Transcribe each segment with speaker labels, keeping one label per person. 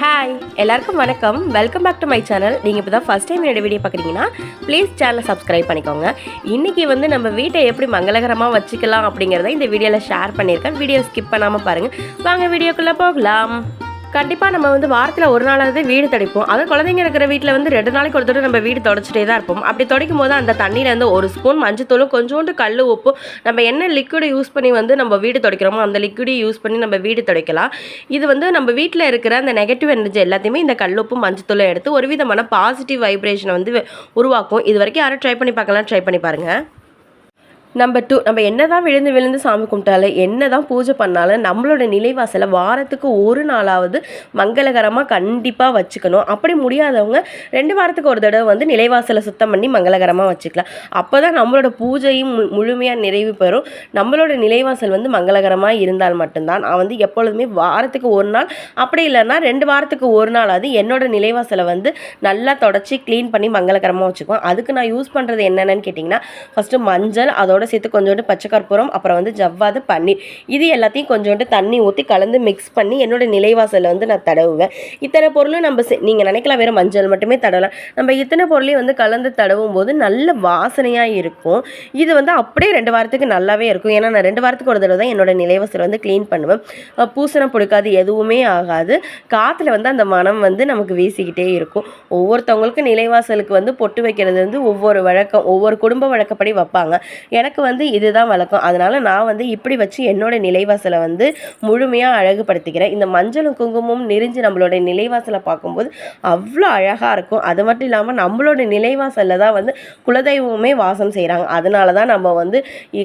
Speaker 1: Hi எல்லாருக்கும் வணக்கம். Welcome back to my channel. நீங்கள் இப்போ தான் ஃபஸ்ட் டைம் என்னோட வீடியோ பார்க்குறீங்கன்னா ப்ளீஸ் சேனலை சப்ஸ்கிரைப் பண்ணிக்கோங்க. இன்றைக்கி நம்ம வீட்டை எப்படி மங்களகரமாக வச்சுக்கலாம் அப்படிங்கிறத இந்த வீடியோவில் ஷேர் பண்ணியிருக்கேன். வீடியோ ஸ்கிப் பண்ணாமல் பாருங்கள். வாங்க வீடியோக்குள்ளே போகலாம். கண்டிப்பாக நம்ம வாரத்தில் ஒரு நாளாவது வீடு துடைப்போம். அதுவும் குழந்தைங்க இருக்கிற வீட்டில் 2 நாளைக்கு ஒரு தடவை நம்ம வீடு துடைச்சிட்டே தான் இருப்போம். அப்படி துடைக்கும் போது அந்த தண்ணியிலேருந்து ஒரு ஸ்பூன் மஞ்சத்தூளும் கொஞ்சோண்டு கல் உப்பும் நம்ம என்ன லிக்விடு யூஸ் பண்ணி நம்ம வீடு துடைக்கிறோமோ அந்த லிக்விடு யூஸ் பண்ணி நம்ம வீடு துடைக்கலாம். இது நம்ம வீட்டில் இருக்கிற அந்த நெகட்டிவ் எனர்ஜி எல்லாத்தையுமே இந்த கல் உப்பும் மஞ்சத்தூளும் எடுத்து ஒரு விதமான பாசிட்டிவ் வைப்ரேஷனை உருவாக்கும். இது வரைக்கும் யாரும் ட்ரை பண்ணி பார்க்கலாம், ட்ரை பண்ணி பாருங்கள். நம்பர் 2, நம்ம என்ன தான் விழுந்து சாமி கும்பிட்டாலும் என்ன தான் பூஜை பண்ணாலும் நம்மளோட நிலைவாசலை வாரத்துக்கு ஒரு நாளாவது மங்களகரமாக கண்டிப்பாக வச்சுக்கணும். அப்படி முடியாதவங்க 2 வாரத்துக்கு ஒரு தடவை நிலைவாசலை சுத்தம் பண்ணி மங்களகரமாக வச்சுக்கலாம். அப்போ தான் நம்மளோட பூஜையும் முழுமையாக நிறைவு பெறும். நம்மளோட நிலைவாசல் மங்களகரமாக இருந்தால் மட்டும்தான் நான் எப்பொழுதுமே வாரத்துக்கு ஒரு நாள், அப்படி இல்லைன்னா 2 வாரத்துக்கு ஒரு நாளாவது என்னோட நிலைவாசலை நல்லா தொடச்சி க்ளீன் பண்ணி மங்களகரமாக வச்சுக்குவேன். அதுக்கு நான் யூஸ் பண்ணுறது என்னென்னு கேட்டிங்கன்னா, ஃபஸ்ட்டு மஞ்சள், அதோட சேர்த்து கொஞ்சோண்டு பச்சை கற்பூரம், அப்புறம் ஜவ்வாது, பன்னீர், இது எல்லாத்தையும் கொஞ்சோண்டு தண்ணி ஊற்றி கலந்து மிக்ஸ் பண்ணி என்னோட நிலைவாசலில் நான் தடவுவேன். இத்தனை பொருளும் நீங்கள் நினைக்கலாம் வேறு மஞ்சள் மட்டுமே தடவலாம். நம்ம இத்தனை பொருளையும் கலந்து தடவும் போது நல்ல வாசனையாக இருக்கும். இது அப்படியே 2 வாரத்துக்கு நல்லாவே இருக்கும். ஏன்னா நான் 2 வாரத்துக்கு ஒரு தடவை தான் என்னோட நிலைவாசலை க்ளீன் பண்ணுவேன். பூசணம் பிடிக்காது, எதுவுமே ஆகாது. காற்றுல அந்த மனம் நமக்கு வீசிக்கிட்டே இருக்கும். ஒவ்வொருத்தவங்களுக்கு நிலைவாசலுக்கு பொட்டு வைக்கிறது ஒவ்வொரு வழக்கம், ஒவ்வொரு குடும்ப வழக்கப்படி வைப்பாங்க. எனக்கு இதுதான் வழக்கம். அதனால நான் இப்படி வச்சு என்னோட நிலைவாசலை முழுமையாக அழகுபடுத்திக்கிறேன். இந்த மஞ்சளும் குங்குமமும் நெறிஞ்சு நம்மளோட நிலைவாசலை பார்க்கும்போது அவ்வளோ அழகாக இருக்கும். அது மட்டும் இல்லாமல் நம்மளோட நிலைவாசலில் தான் குலதெய்வமே வாசம் செய்கிறாங்க. அதனால தான் நம்ம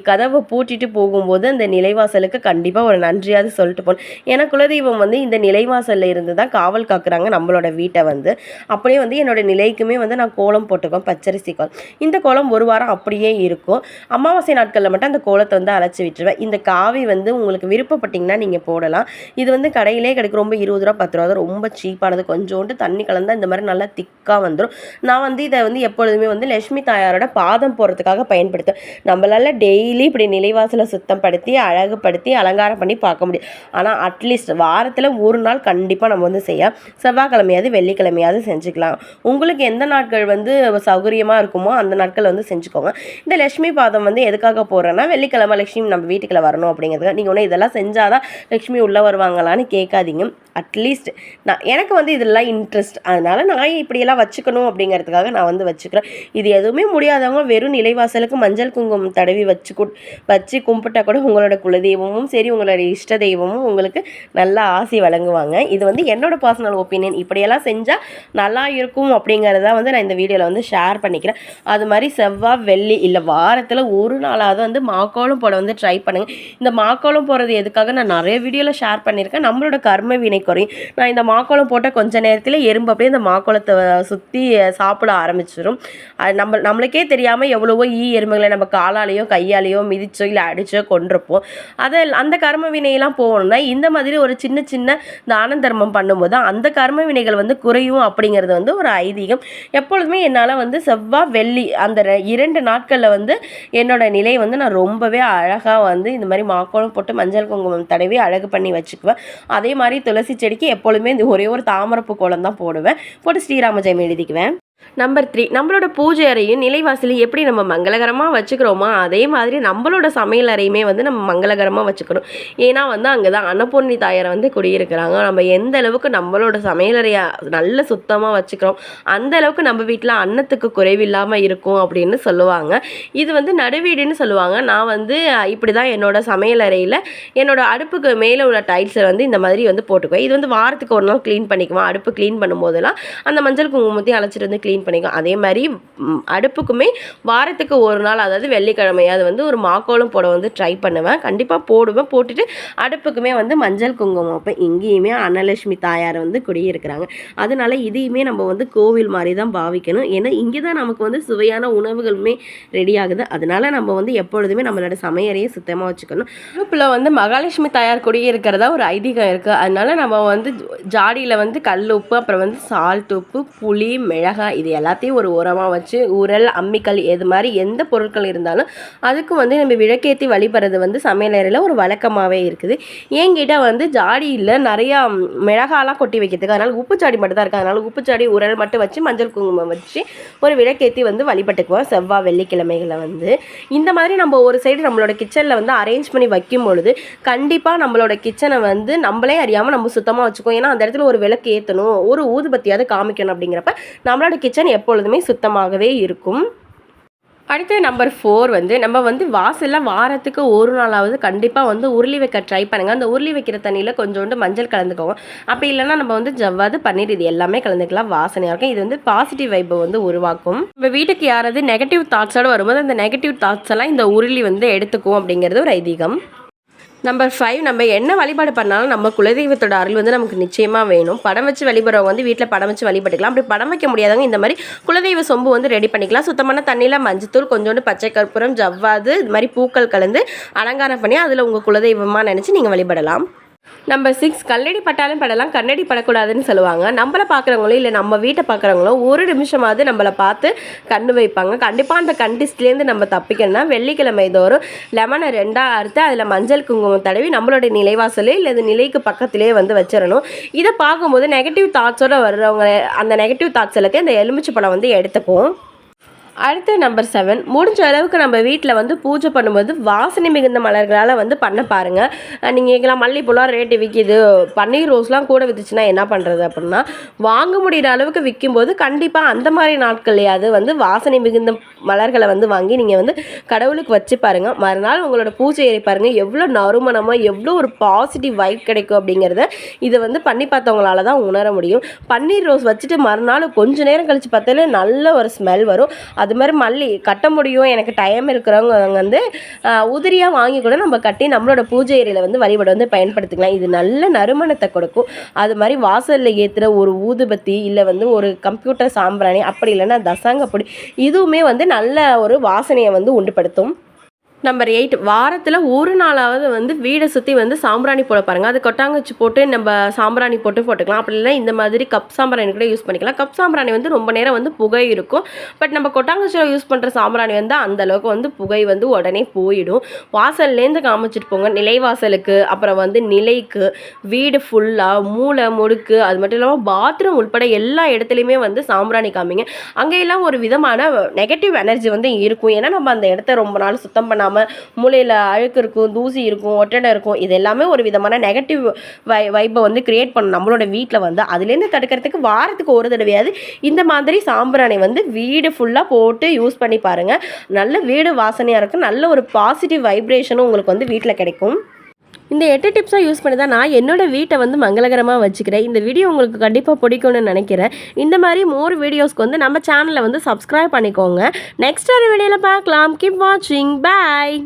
Speaker 1: கதவை பூட்டிட்டு போகும்போது அந்த நிலைவாசலுக்கு கண்டிப்பாக ஒரு நன்றியாவது சொல்லிட்டு போகணும். ஏன்னா குலதெய்வம் இந்த நிலைவாசலில் இருந்து தான் காவல் காக்குறாங்க நம்மளோட வீட்டை. அப்படியே என்னோட நிலைக்குமே நான் கோலம் போட்டுக்குவேன், பச்சரிசி கோலம். இந்த கோலம் ஒரு வாரம் அப்படியே இருக்கும். அமாவாசை நாட்களில் மட்டும் அந்த கோலத்தை அழைச்சி விட்டுருவேன். இந்த காவி உங்களுக்கு விருப்பப்பட்டீங்கன்னா நீங்கள் போடலாம். இது கடையிலே கிடைக்கும். ரொம்ப 20 ரூபா 10 ரூபா தான், ரொம்ப சீப்பானது. கொஞ்சோண்டு தண்ணி கலந்தால் இந்த மாதிரி நல்லா திக்காக வந்துடும். நான் இதை எப்பொழுதுமே லட்சுமி தாயாரோட பாதம் போடுறதுக்காக பயன்படுத்துவேன். நம்மளால் டெய்லி இப்படி நிலைவாசலை சுத்தப்படுத்தி அழகுபடுத்தி அலங்காரம் பண்ணி பார்க்க முடியும். ஆனால் அட்லீஸ்ட் வாரத்தில் ஒரு நாள் கண்டிப்பாக நம்ம செய்ய, செவ்வாய்க்கிழமையாவது வெள்ளிக்கிழமையாவது செஞ்சுக்கலாம். உங்களுக்கு எந்த நாட்கள் சௌகரியமாக இருக்குமோ அந்த நாட்கள் செஞ்சுக்கோங்க. இந்த லட்சுமி பாதம் எதுக்காக போடுறேன்னா, வெள்ளிக்கிழமை லட்சுமி நம்ம வீட்டுக்குள்ள வரணும் அப்படிங்கிறதுக்கு. நீங்கள் இதெல்லாம் செஞ்சாதான் லட்சுமி உள்ளே வருவாங்களான்னு கேட்காதீங்க. அட்லீஸ்ட் எனக்கு இதெல்லாம் இன்ட்ரெஸ்ட். அதனால் நான் இப்படியெல்லாம் வச்சுக்கணும் அப்படிங்கிறதுக்காக நான் வச்சுக்கிறேன். இது எதுவுமே முடியாதவங்க வெறும் நிலைவாசலுக்கு மஞ்சள் குங்குமம் தடவி வச்சு கும்பிட்டா கூட உங்களோட குலதெய்வமும் சரி, உங்களோட இஷ்ட தெய்வமும் உங்களுக்கு நல்லா ஆசி வழங்குவாங்க. இது என்னோட பர்சனல் ஒப்பீனியன். இப்படியெல்லாம் செஞ்சால் நல்லா இருக்கும் அப்படிங்கிறத நான் இந்த வீடியோவில் ஷேர் பண்ணிக்கிறேன். அது மாதிரி செவ்வாய் வெள்ளி இல்லை வாரத்தில் ஒரு நாளாவது மாக்கோலம் போட ட்ரை பண்ணுங்கள். இந்த மாக்கோலம் போடுறது எதுக்காக நான் நிறைய வீடியோவில் ஷேர் பண்ணியிருக்கேன். நம்மளோட கர்ம வினை குறையும். நான் இந்த மாக்கோலம் போட்ட கொஞ்ச நேரத்தில் எறும்பு அப்படியே இந்த மாக்கோலத்தை சுற்றி சாப்பிட ஆரம்பிச்சிடும். அது நம்மளுக்கே தெரியாமல் எவ்வளவோ எறும்புகளை நம்ம காலாலேயோ கையாலேயோ மிதிச்சோ இல்லை அடிச்சோ கொண்டிருப்போம். அந்த கர்ம வினையெல்லாம் போகணும்னா இந்த மாதிரி ஒரு சின்ன சின்ன தான தர்மம் பண்ணும்போது அந்த கர்ம வினைகள் குறையும் அப்படிங்கிறது ஒரு ஐதீகம். எப்பொழுதுமே என்னால் செவ்வாய் வெள்ளி அந்த 2 நாட்களில் என்னோட நிலை நான் ரொம்பவே அழகாக இந்த மாதிரி மாக்கோலம் போட்டு மஞ்சள் குங்குமம் தடவி அழகு பண்ணி வச்சுக்குவேன். அதே மாதிரி துளசி செடிக்கு எப்பொழுதுமே ஒரே ஒரு தாமரப்பு கோலம் தான் போடுவேன். போட்டு ஸ்ரீராம ஜெயம் எழுதிக்குவேன். நம்பர் 3, நம்மளோட பூஜை அறையும் நிலைவாசலையும் எப்படி நம்ம மங்களகரமாக வச்சுக்கிறோமோ அதே மாதிரி நம்மளோட சமையல் அறையுமே நம்ம மங்களகரமாக வச்சுக்கணும். ஏன்னா அங்கே தான் அன்னபூர்ணி தாயாரை குடியிருக்கிறாங்க. நம்ம எந்த அளவுக்கு நம்மளோட சமையலறையை நல்ல சுத்தமாக வச்சுக்கிறோம் அந்த அளவுக்கு நம்ம வீட்டில் அன்னத்துக்கு குறைவில்லாமல் இருக்கும் அப்படின்னு சொல்லுவாங்க. இது நடுவீடுன்னு சொல்லுவாங்க. நான் இப்படி தான் என்னோட சமையல் அறையில் என்னோட அடுப்புக்கு மேலே உள்ள டைல்ஸை இந்த மாதிரி போட்டுக்குவேன். இது வாரத்துக்கு ஒரு நாள் க்ளீன் பண்ணிக்குவேன். அடுப்பு க்ளீன் பண்ணும்போதெல்லாம் அந்த மஞ்சள் குங்குமத்தையும் அழைச்சிட்டு க்ளீன் பண்ணிக்கும். அதே மாதிரி அடுப்புக்குமே வாரத்துக்கு ஒரு நாள், அதாவது வெள்ளிக்கிழமையாவது ஒரு மாக்கோலம் போட ட்ரை பண்ணுவேன். கண்டிப்பாக போடுவேன். போட்டுட்டு அடுப்புக்குமே மஞ்சள் குங்குமம் வைப்பேன். இங்கேயுமே அன்னலட்சுமி தாயார் குடியிருக்கிறாங்க. அதனால இதையுமே நம்ம கோவில் மாதிரி தான் பாவிக்கணும். ஏன்னா இங்கே தான் நமக்கு சுவையான உணவுகளுமே ரெடி ஆகுது. அதனால நம்ம எப்பொழுதுமே நம்மளோட சமையலையே சுத்தமாக வச்சுக்கணும். அடுப்பில் மகாலட்சுமி தாயார் குடியிருக்கிறதா ஒரு ஐதீகம் இருக்குது. அதனால நம்ம ஜாடியில் கல் உப்பு, அப்புறம் சால்ட் உப்பு, புளி, மிளகாய் இது எல்லாத்தையும் ஒரு உரமாக வச்சு உரல், அம்மிக்கல் எது மாதிரி எந்த பொருட்கள் இருந்தாலும் அதுக்கு வந்து நம்ம விளக்கேற்றி வழிபடுறது வந்து சமையலறையில் ஒரு வழக்கமாகவே இருக்குது. என்கிட்ட வந்து ஜாடியில் நிறையா மிளகாலாம் கொட்டி வைக்கிறதுக்கு, அதனால் உப்புச்சாடி மட்டும் தான் இருக்குது. அதனால் உப்புச்சாடி உரல் மட்டும் வச்சு மஞ்சள் குங்குமம் வச்சு ஒரு விளக்கேற்றி வந்து வழிபட்டுக்குவோம் செவ்வாய் வெள்ளிக்கிழமைகளை வந்து. இந்த மாதிரி நம்ம ஒரு சைடு நம்மளோட கிச்சனில் வந்து அரேஞ்ச் பண்ணி வைக்கும் பொழுது கண்டிப்பாக நம்மளோட கிச்சனை வந்து நம்மளே அறியாமல் நம்ம சுத்தமாக வச்சுக்கோம். ஏன்னா அந்த இடத்துல ஒரு விளக்கு ஏற்றணும், ஒரு ஊதுபத்தியாவது காமிக்கணும். அப்படிங்கிறப்ப நம்மளோட கிச்சன் எப்பொழுதுமே சுத்தமாகவே இருக்கும். அடுத்து நம்பர் 4 வந்து நம்ம வந்து வாசலில் வாரத்துக்கு ஒரு நாளாவது கண்டிப்பாக வந்து உருளி வைக்க ட்ரை பண்ணுங்கள். அந்த உருளி வைக்கிற தண்ணியில் கொஞ்சோண்டு மஞ்சள் கலந்துக்குவோம். அப்படி இல்லைன்னா நம்ம வந்து ஜவ்வாது, பன்னீர் இது எல்லாமே கலந்துக்கலாம். வாசனையாக இருக்கும். இது வந்து பாசிட்டிவ் வைப்பை வந்து உருவாக்கும். நம்ம வீட்டுக்கு யாராவது நெகட்டிவ் தாட்ஸோடு வரும்போது அந்த நெகட்டிவ் தாட்ஸ் எல்லாம் இந்த உருளி வந்து எடுத்துக்கும் அப்படிங்கிறது ஒரு ஐதீகம். நம்பர் 5, நம்ம என்ன வழிபாடு பண்ணாலும் நம்ம குலதெய்வத்தோட அருள் வந்து நமக்கு நிச்சயமாக வேணும். படம் வச்சு வழிபடுறவங்க வந்து வீட்டில் படம் வச்சு வழிபட்டுக்கலாம். அப்படி படம் வைக்க முடியாதவங்க இந்த மாதிரி குலதெய்வ சொம்பு வந்து ரெடி பண்ணிக்கலாம். சுத்தமான தண்ணியில் மஞ்சத்தூள், கொஞ்சோண்டு பச்சை கற்பூரம், ஜவ்வாது, இது மாதிரி பூக்கள் கலந்து அலங்காரம் பண்ணி அதில் உங்கள் குலதெய்வமாக நினச்சி நீங்கள் வழிபடலாம். நம்பர் 6, கல்லடி பட்டாலும் படலாம், கண்ணடி படக்கூடாதுன்னு சொல்லுவாங்க. நம்மளை பார்க்குறவங்களோ இல்லை நம்ம வீட்டை பார்க்குறவங்களோ ஒரு நிமிஷமாவது நம்மளை பார்த்து கண்ணு வைப்பாங்க. கண்டிப்பாக அந்த கண்டிஸ்ட்லேருந்து நம்ம தப்பிக்கணும்னா வெள்ளிக்கிழமை தோறும் லெமனை 2ஆக அறுத்து அதில் மஞ்சள் குங்குமம் தடவி நம்மளோட நிலைவாசலே இல்லை நிலைக்கு பக்கத்திலே வந்து வச்சிடணும். இதை பார்க்கும்போது நெகட்டிவ் தாட்ஸோடு வர்றவங்க அந்த நெகட்டிவ் தாட்ஸ் எல்லாத்தையும் அந்த எலுமிச்சை பழம் வந்து எடுத்துக்கும். அடுத்து நம்பர் 7, முடிஞ்ச அளவுக்கு நம்ம வீட்டில் வந்து பூஜை பண்ணும்போது வாசனை மிகுந்த மலர்களால் வந்து பண்ண பாருங்கள். நீங்கள் எங்கெல்லாம் மல்லிகைப்பூலாம் ரேட்டு விற்கிது, பன்னீர் ரோஸ்லாம் கூட விற்றுச்சுன்னா என்ன பண்ணுறது அப்படின்னா, வாங்க முடிகிற அளவுக்கு விற்கும்போது கண்டிப்பாக அந்த மாதிரி நாட்கள்லையாவது வந்து வாசனை மிகுந்த மலர்களை வந்து வாங்கி நீங்கள் வந்து கடவுளுக்கு வச்சு பாருங்கள். மறுநாள் உங்களோட பூஜை ஏறி பாருங்கள், எவ்வளோ நறுமணமாக எவ்வளோ ஒரு பாசிட்டிவ் வைப் கிடைக்கும் அப்படிங்கிறத இதை வந்து பண்ணி பார்த்தவங்களால தான் உணர முடியும். பன்னீர் ரோஸ் வச்சுட்டு மறுநாள் கொஞ்சம் நேரம் கழித்து பார்த்தாலே நல்ல ஒரு ஸ்மெல் வரும். அது மாதிரி மல்லி கட்ட முடியும், எனக்கு டைம் இருக்கிறவங்க வந்து உதிரியாக வாங்கி கூட நம்ம கட்டி நம்மளோட பூஜை ஏரியில் வந்து வழிபாடு வந்து பயன்படுத்திக்கலாம். இது நல்ல நறுமணத்தை கொடுக்கும். அது மாதிரி வாசலில் ஏற்றுற ஒரு ஊதுபத்தி இல்லை வந்து ஒரு கம்ப்யூட்டர் சாம்பிராணி, அப்படி இல்லைன்னா தசாங்கப்பொடி, இதுவுமே வந்து நல்ல ஒரு வாசனையை வந்து உண்டுபடுத்தும். நம்பர் 8, வாரத்தில் ஒரு நாளாவது வந்து வீடை சுற்றி வந்து சாம்பிராணி போட பாருங்கள். அது கொட்டாங்குச்சி போட்டு நம்ம சாம்பிராணி போட்டுக்கலாம். அப்படி இல்லைன்னா இந்த மாதிரி கப் சாம்பிராணி கூட யூஸ் பண்ணிக்கலாம். கப் சாம்பிராணி வந்து ரொம்ப நேரம் வந்து புகை இருக்கும். பட் நம்ம கொட்டாங்குச்சியில் யூஸ் பண்ணுற சாம்பிராணி வந்து அந்தளவுக்கு வந்து புகை வந்து உடனே போயிடும். வாசல்லேருந்து காமிச்சிட்டு போங்க, நிலைவாசலுக்கு, அப்புறம் வந்து நிலைக்கு, வீடு ஃபுல்லாக மூளை முடுக்கு, அது மட்டும் இல்லாமல் பாத்ரூம் உட்பட எல்லா இடத்துலையுமே வந்து சாம்பிராணி காமிங்க. அங்கெல்லாம் ஒரு விதமான நெகட்டிவ் எனர்ஜி வந்து இருக்கும். ஏன்னா நம்ம அந்த இடத்த ரொம்ப நாள் சுத்தம் பண்ணாமல் மூளையில் அழுக்கு இருக்கும், தூசி இருக்கும், ஒட்டடை இருக்கும். இது எல்லாமே ஒரு விதமான நெகட்டிவ் வைப்பை வந்து கிரியேட் பண்ணும் நம்மளோட வீட்டில் வந்து. அதுலேருந்து தடுக்கிறதுக்கு வாரத்துக்கு ஒரு தடவையாவது இந்த மாதிரி சாம்பிராணி வந்து வீடு ஃபுல்லாக போட்டு யூஸ் பண்ணி பாருங்கள். நல்ல வீடு வாசனையாக இருக்கும், நல்ல ஒரு பாசிட்டிவ் வைப்ரேஷனும் உங்களுக்கு வந்து வீட்டில் கிடைக்கும். இந்த 8 டிப்ஸாக யூஸ் பண்ணி தான் நான் என்னோடய வீட்டை வந்து மங்களகரமாக வச்சுக்கிறேன். இந்த வீடியோ உங்களுக்கு கண்டிப்பாக பிடிக்கும்னு நினைக்கிறேன். இந்த மாதிரி மோர் வீடியோஸ்க்கு வந்து நம்ம சேனலை வந்து சப்ஸ்கிரைப் பண்ணிக்கோங்க. நெக்ஸ்ட் ஒரு வீடியோவில் பார்க்கலாம். கீப் வாட்சிங். பாய்.